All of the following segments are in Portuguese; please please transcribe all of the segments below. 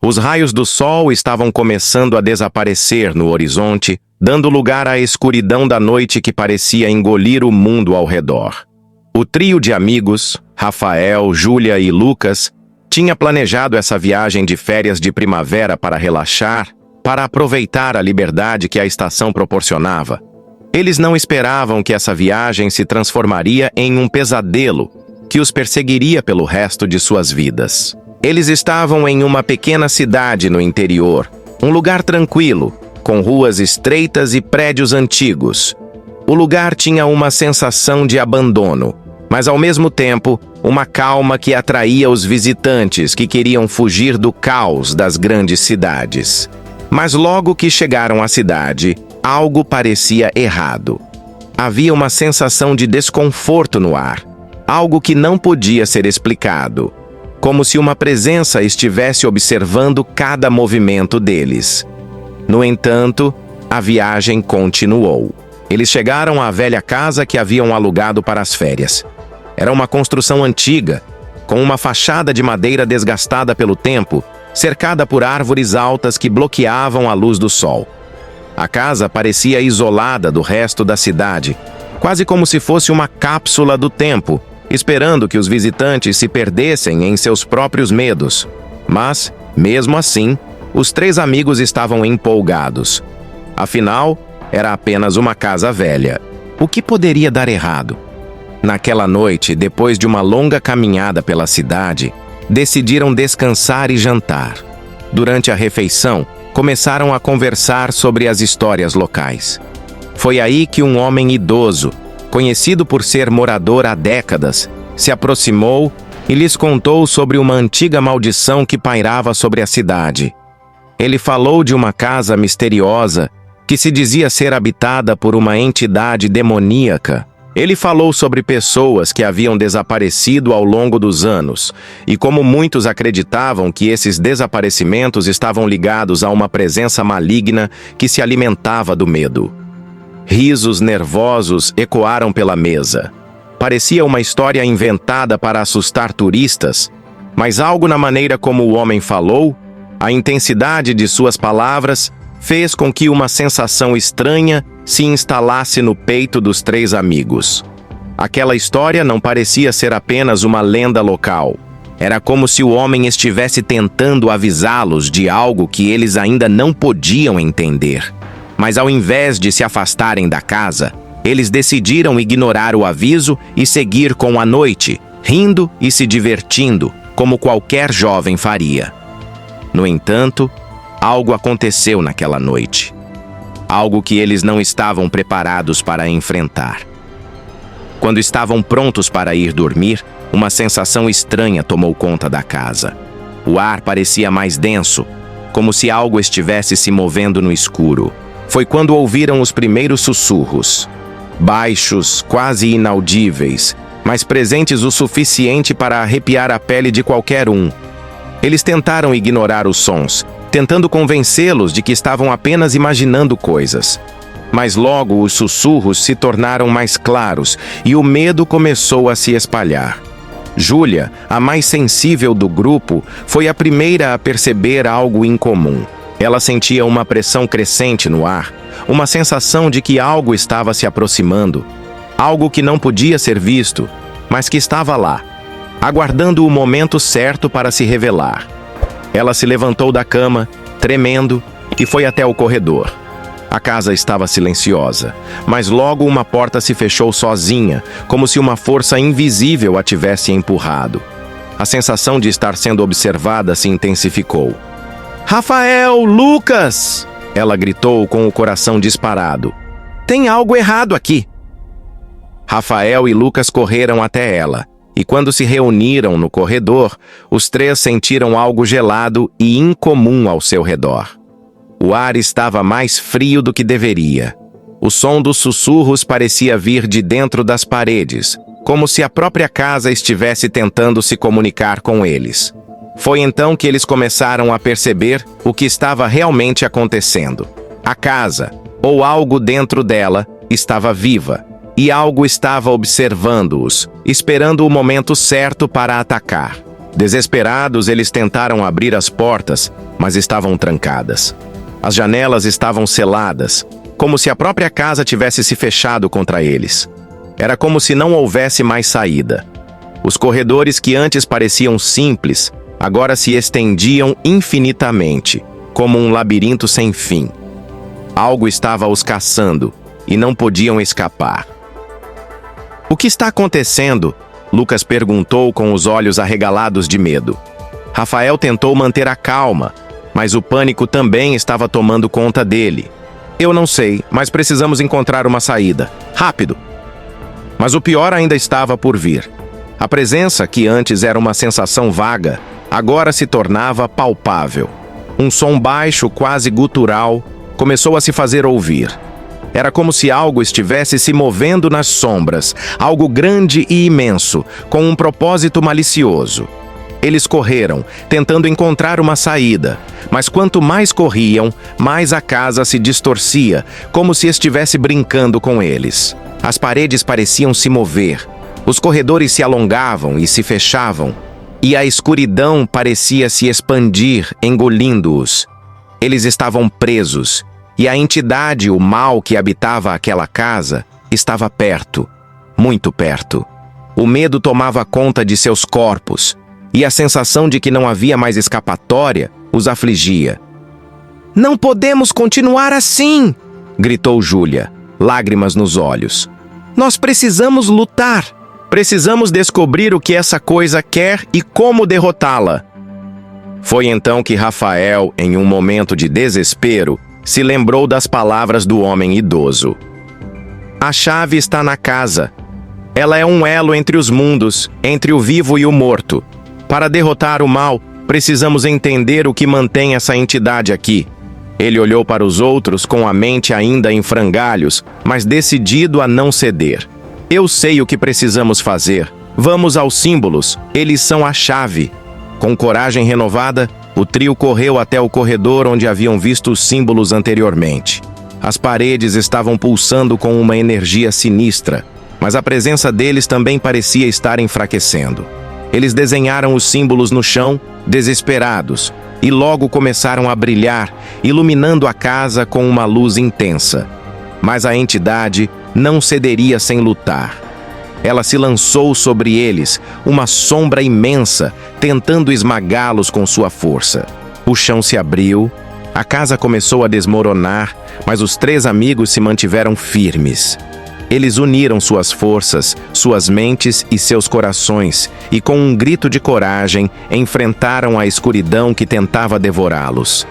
Os raios do sol estavam começando a desaparecer no horizonte, dando lugar à escuridão da noite que parecia engolir o mundo ao redor. O trio de amigos, Rafael, Júlia e Lucas, tinha planejado essa viagem de férias de primavera para relaxar, para aproveitar a liberdade que a estação proporcionava. Eles não esperavam que essa viagem se transformaria em um pesadelo que os perseguiria pelo resto de suas vidas. Eles estavam em uma pequena cidade no interior, um lugar tranquilo, com ruas estreitas e prédios antigos. O lugar tinha uma sensação de abandono, mas ao mesmo tempo, uma calma que atraía os visitantes que queriam fugir do caos das grandes cidades. Mas logo que chegaram à cidade, algo parecia errado. Havia uma sensação de desconforto no ar, algo que não podia ser explicado, como se uma presença estivesse observando cada movimento deles. No entanto, a viagem continuou. Eles chegaram à velha casa que haviam alugado para as férias. Era uma construção antiga, com uma fachada de madeira desgastada pelo tempo, cercada por árvores altas que bloqueavam a luz do sol. A casa parecia isolada do resto da cidade, quase como se fosse uma cápsula do tempo, esperando que os visitantes se perdessem em seus próprios medos. Mas, mesmo assim, os três amigos estavam empolgados. Afinal, era apenas uma casa velha. O que poderia dar errado? Naquela noite, depois de uma longa caminhada pela cidade, decidiram descansar e jantar. Durante a refeição, começaram a conversar sobre as histórias locais. Foi aí que um homem idoso, conhecido por ser morador há décadas, se aproximou e lhes contou sobre uma antiga maldição que pairava sobre a cidade. Ele falou de uma casa misteriosa que se dizia ser habitada por uma entidade demoníaca. Ele falou sobre pessoas que haviam desaparecido ao longo dos anos e como muitos acreditavam que esses desaparecimentos estavam ligados a uma presença maligna que se alimentava do medo. Risos nervosos ecoaram pela mesa. Parecia uma história inventada para assustar turistas, mas algo na maneira como o homem falou, a intensidade de suas palavras, fez com que uma sensação estranha se instalasse no peito dos três amigos. Aquela história não parecia ser apenas uma lenda local. Era como se o homem estivesse tentando avisá-los de algo que eles ainda não podiam entender. Mas ao invés de se afastarem da casa, eles decidiram ignorar o aviso e seguir com a noite, rindo e se divertindo, como qualquer jovem faria. No entanto, algo aconteceu naquela noite. Algo que eles não estavam preparados para enfrentar. Quando estavam prontos para ir dormir, uma sensação estranha tomou conta da casa. O ar parecia mais denso, como se algo estivesse se movendo no escuro. Foi quando ouviram os primeiros sussurros. Baixos, quase inaudíveis, mas presentes o suficiente para arrepiar a pele de qualquer um. Eles tentaram ignorar os sons, tentando convencê-los de que estavam apenas imaginando coisas. Mas logo os sussurros se tornaram mais claros e o medo começou a se espalhar. Júlia, a mais sensível do grupo, foi a primeira a perceber algo incomum. Ela sentia uma pressão crescente no ar, uma sensação de que algo estava se aproximando. Algo que não podia ser visto, mas que estava lá, aguardando o momento certo para se revelar. Ela se levantou da cama, tremendo, e foi até o corredor. A casa estava silenciosa, mas logo uma porta se fechou sozinha, como se uma força invisível a tivesse empurrado. A sensação de estar sendo observada se intensificou. "Rafael, Lucas!" Ela gritou com o coração disparado. "Tem algo errado aqui!" Rafael e Lucas correram até ela, e quando se reuniram no corredor, os três sentiram algo gelado e incomum ao seu redor. O ar estava mais frio do que deveria. O som dos sussurros parecia vir de dentro das paredes, como se a própria casa estivesse tentando se comunicar com eles. Foi então que eles começaram a perceber o que estava realmente acontecendo. A casa, ou algo dentro dela, estava viva, e algo estava observando-os, esperando o momento certo para atacar. Desesperados, eles tentaram abrir as portas, mas estavam trancadas. As janelas estavam seladas, como se a própria casa tivesse se fechado contra eles. Era como se não houvesse mais saída. Os corredores que antes pareciam simples, agora se estendiam infinitamente, como um labirinto sem fim. Algo estava os caçando, e não podiam escapar. "O que está acontecendo?" Lucas perguntou com os olhos arregalados de medo. Rafael tentou manter a calma, mas o pânico também estava tomando conta dele. "Eu não sei, mas precisamos encontrar uma saída. Rápido!" Mas o pior ainda estava por vir. A presença, que antes era uma sensação vaga, agora se tornava palpável. Um som baixo, quase gutural, começou a se fazer ouvir. Era como se algo estivesse se movendo nas sombras, algo grande e imenso, com um propósito malicioso. Eles correram, tentando encontrar uma saída, mas quanto mais corriam, mais a casa se distorcia, como se estivesse brincando com eles. As paredes pareciam se mover, os corredores se alongavam e se fechavam, e a escuridão parecia se expandir, engolindo-os. Eles estavam presos, e a entidade, o mal que habitava aquela casa, estava perto, muito perto. O medo tomava conta de seus corpos, e a sensação de que não havia mais escapatória os afligia. "Não podemos continuar assim!" gritou Júlia, lágrimas nos olhos. "Nós precisamos lutar! Precisamos descobrir o que essa coisa quer e como derrotá-la." Foi então que Rafael, em um momento de desespero, se lembrou das palavras do homem idoso. "A chave está na casa. Ela é um elo entre os mundos, entre o vivo e o morto. Para derrotar o mal, precisamos entender o que mantém essa entidade aqui." Ele olhou para os outros com a mente ainda em frangalhos, mas decidido a não ceder. "Eu sei o que precisamos fazer. Vamos aos símbolos. Eles são a chave." Com coragem renovada, o trio correu até o corredor onde haviam visto os símbolos anteriormente. As paredes estavam pulsando com uma energia sinistra, mas a presença deles também parecia estar enfraquecendo. Eles desenharam os símbolos no chão, desesperados, e logo começaram a brilhar, iluminando a casa com uma luz intensa. Mas a entidade não cederia sem lutar. Ela se lançou sobre eles, uma sombra imensa, tentando esmagá-los com sua força. O chão se abriu, a casa começou a desmoronar, mas os três amigos se mantiveram firmes. Eles uniram suas forças, suas mentes e seus corações, e com um grito de coragem, enfrentaram a escuridão que tentava devorá-los.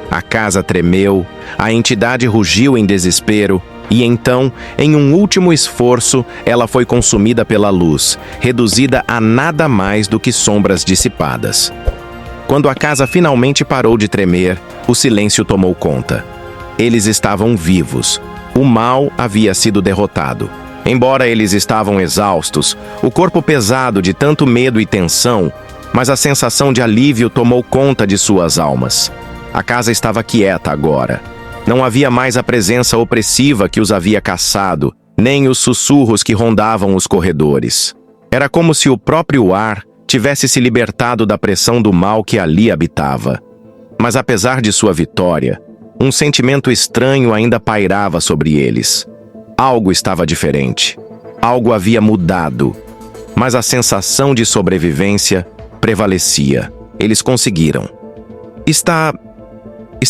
A casa tremeu, a entidade rugiu em desespero, e então, em um último esforço, ela foi consumida pela luz, reduzida a nada mais do que sombras dissipadas. Quando a casa finalmente parou de tremer, o silêncio tomou conta. Eles estavam vivos. O mal havia sido derrotado. Embora eles estavam exaustos, o corpo pesado de tanto medo e tensão, mas a sensação de alívio tomou conta de suas almas. A casa estava quieta agora. Não havia mais a presença opressiva que os havia caçado, nem os sussurros que rondavam os corredores. Era como se o próprio ar tivesse se libertado da pressão do mal que ali habitava. Mas apesar de sua vitória, um sentimento estranho ainda pairava sobre eles. Algo estava diferente. Algo havia mudado. Mas a sensação de sobrevivência prevalecia. Eles conseguiram. Está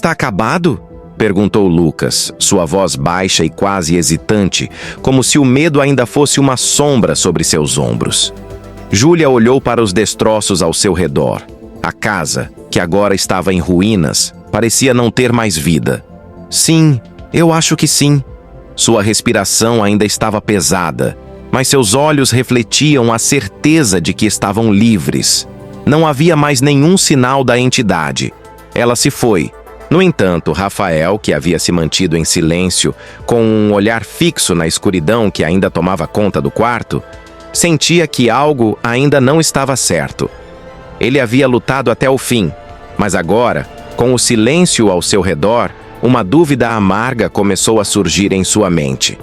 acabado?" perguntou Lucas, sua voz baixa e quase hesitante, como se o medo ainda fosse uma sombra sobre seus ombros. Júlia olhou para os destroços ao seu redor. A casa, que agora estava em ruínas, parecia não ter mais vida. "Sim, eu acho que sim." Sua respiração ainda estava pesada, mas seus olhos refletiam a certeza de que estavam livres. Não havia mais nenhum sinal da entidade. Ela se foi. No entanto, Rafael, que havia se mantido em silêncio, com um olhar fixo na escuridão que ainda tomava conta do quarto, sentia que algo ainda não estava certo. Ele havia lutado até o fim, mas agora, com o silêncio ao seu redor, uma dúvida amarga começou a surgir em sua mente.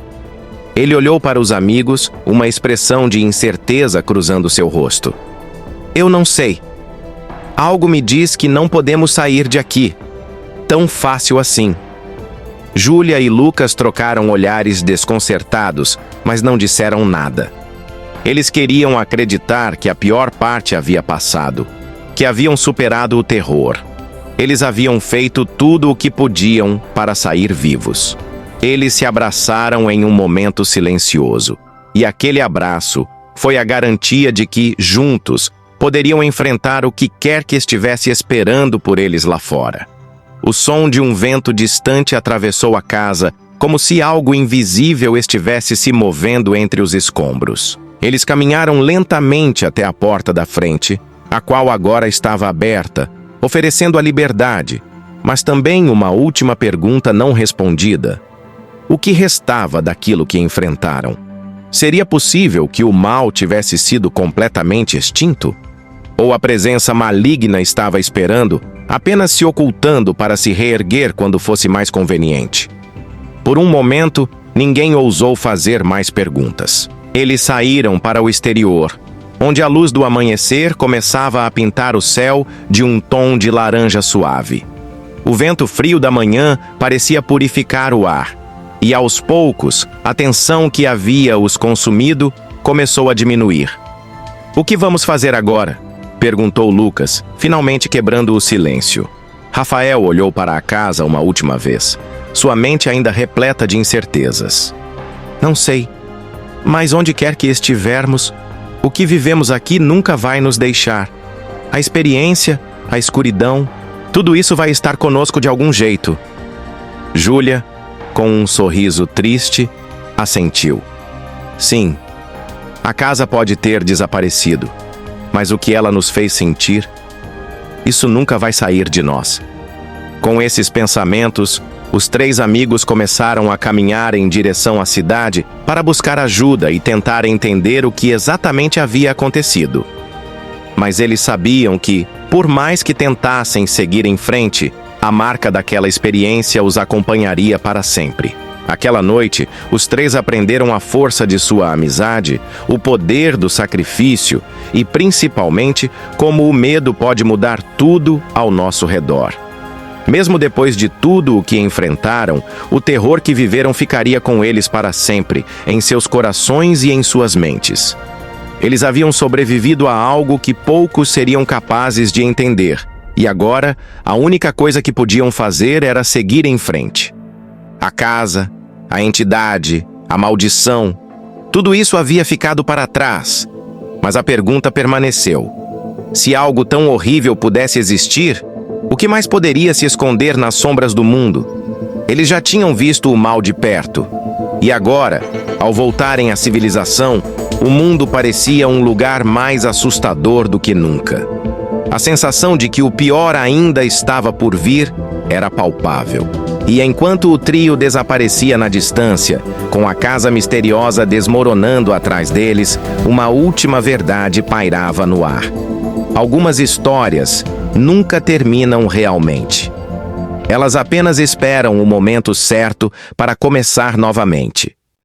Ele olhou para os amigos, uma expressão de incerteza cruzando seu rosto. "Eu não sei. Algo me diz que não podemos sair de aqui. Tão fácil assim. Júlia e Lucas trocaram olhares desconcertados, mas não disseram nada. Eles queriam acreditar que a pior parte havia passado, que haviam superado o terror. Eles haviam feito tudo o que podiam para sair vivos. Eles se abraçaram em um momento silencioso, e aquele abraço foi a garantia de que, juntos, poderiam enfrentar o que quer que estivesse esperando por eles lá fora. O som de um vento distante atravessou a casa, como se algo invisível estivesse se movendo entre os escombros. Eles caminharam lentamente até a porta da frente, a qual agora estava aberta, oferecendo a liberdade, mas também uma última pergunta não respondida. O que restava daquilo que enfrentaram? Seria possível que o mal tivesse sido completamente extinto? Ou a presença maligna estava esperando, apenas se ocultando para se reerguer quando fosse mais conveniente? Por um momento, ninguém ousou fazer mais perguntas. Eles saíram para o exterior, onde a luz do amanhecer começava a pintar o céu de um tom de laranja suave. O vento frio da manhã parecia purificar o ar, e aos poucos, a tensão que havia os consumido começou a diminuir. "O que vamos fazer agora?" perguntou Lucas, finalmente quebrando o silêncio. Rafael olhou para a casa uma última vez, sua mente ainda repleta de incertezas. "Não sei, mas onde quer que estivermos, o que vivemos aqui nunca vai nos deixar. A experiência, a escuridão, tudo isso vai estar conosco de algum jeito." Júlia, com um sorriso triste, assentiu. "Sim, a casa pode ter desaparecido, mas o que ela nos fez sentir, isso nunca vai sair de nós." Com esses pensamentos, os três amigos começaram a caminhar em direção à cidade para buscar ajuda e tentar entender o que exatamente havia acontecido. Mas eles sabiam que, por mais que tentassem seguir em frente, a marca daquela experiência os acompanharia para sempre. Aquela noite, os três aprenderam a força de sua amizade, o poder do sacrifício e, principalmente, como o medo pode mudar tudo ao nosso redor. Mesmo depois de tudo o que enfrentaram, o terror que viveram ficaria com eles para sempre, em seus corações e em suas mentes. Eles haviam sobrevivido a algo que poucos seriam capazes de entender, e agora, a única coisa que podiam fazer era seguir em frente. A casa, a entidade, a maldição, tudo isso havia ficado para trás, mas a pergunta permaneceu. Se algo tão horrível pudesse existir, o que mais poderia se esconder nas sombras do mundo? Eles já tinham visto o mal de perto, e agora, ao voltarem à civilização, o mundo parecia um lugar mais assustador do que nunca. A sensação de que o pior ainda estava por vir era palpável. E enquanto o trio desaparecia na distância, com a casa misteriosa desmoronando atrás deles, uma última verdade pairava no ar. Algumas histórias nunca terminam realmente. Elas apenas esperam o momento certo para começar novamente.